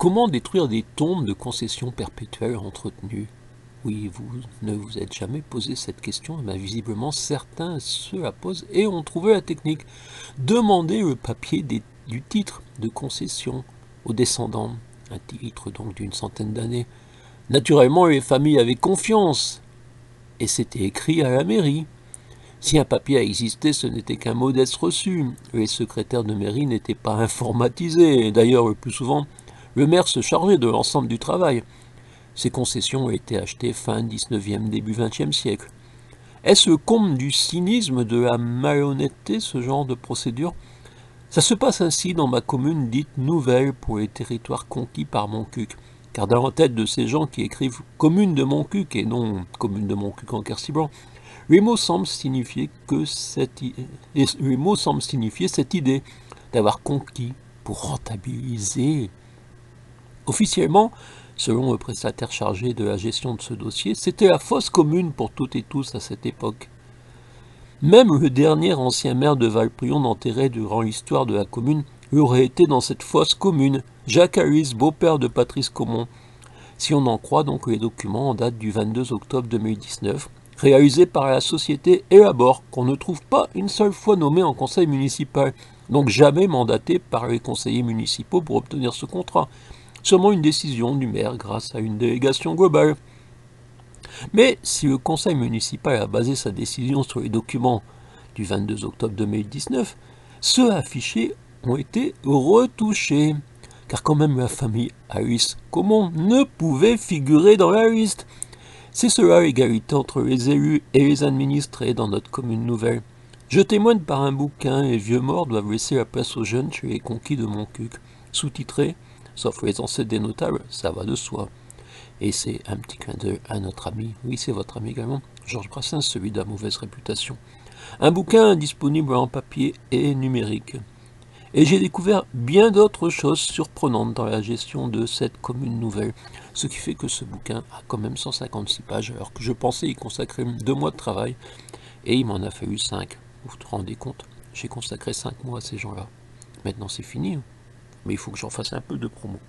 Comment détruire des tombes de concessions perpétuelles entretenues? Oui, vous ne vous êtes jamais posé cette question, mais visiblement certains se la posent et ont trouvé la technique. Demander le papier du titre de concession aux descendants, un titre donc d'une centaine d'années. Naturellement, les familles avaient confiance et c'était écrit à la mairie. Si un papier a existé, ce n'était qu'un modeste reçu. Les secrétaires de mairie n'étaient pas informatisés. D'ailleurs, le plus souvent, le maire se chargeait de l'ensemble du travail. Ces concessions ont été achetées fin 19e, début 20e siècle. Est-ce le comble du cynisme, de la malhonnêteté, ce genre de procédure? Ça se passe ainsi dans ma commune dite nouvelle pour les territoires conquis par Montcuq. Car dans la tête de ces gens qui écrivent commune de Montcuq et non commune de Montcuq en Quercy-Blanc, les mots semblent signifier cette idée d'avoir conquis pour rentabiliser. Officiellement, selon le prestataire chargé de la gestion de ce dossier, c'était la fosse commune pour toutes et tous à cette époque. Même le dernier ancien maire de Valprion enterré durant l'histoire de la commune aurait été dans cette fosse commune, Jacques Harris, beau-père de Patrice Caumont. Si on en croit donc les documents en date du 22 octobre 2019, réalisés par la société Elabor, qu'on ne trouve pas une seule fois nommé en conseil municipal, donc jamais mandaté par les conseillers municipaux pour obtenir ce contrat. Seulement une décision du maire grâce à une délégation globale. Mais si le conseil municipal a basé sa décision sur les documents du 22 octobre 2019, ceux affichés ont été retouchés. Car quand même la famille Harris Caumont ne pouvait figurer dans la liste. C'est cela l'égalité entre les élus et les administrés dans notre commune nouvelle. Je témoigne par un bouquin, les vieux morts doivent laisser la place aux jeunes chez les conquis de Montcuq. Sous-titré, sauf les ancêtres des notables, ça va de soi. Et c'est un petit clin d'œil à notre ami, oui c'est votre ami également, Georges Brassens, celui de la mauvaise réputation. Un bouquin disponible en papier et numérique. Et j'ai découvert bien d'autres choses surprenantes dans la gestion de cette commune nouvelle. Ce qui fait que ce bouquin a quand même 156 pages, alors que je pensais y consacrer 2 mois de travail. Et il m'en a fallu 5. Vous vous rendez compte? J'ai consacré 5 mois à ces gens-là. Maintenant c'est fini. Mais il faut que j'en fasse un peu de promo.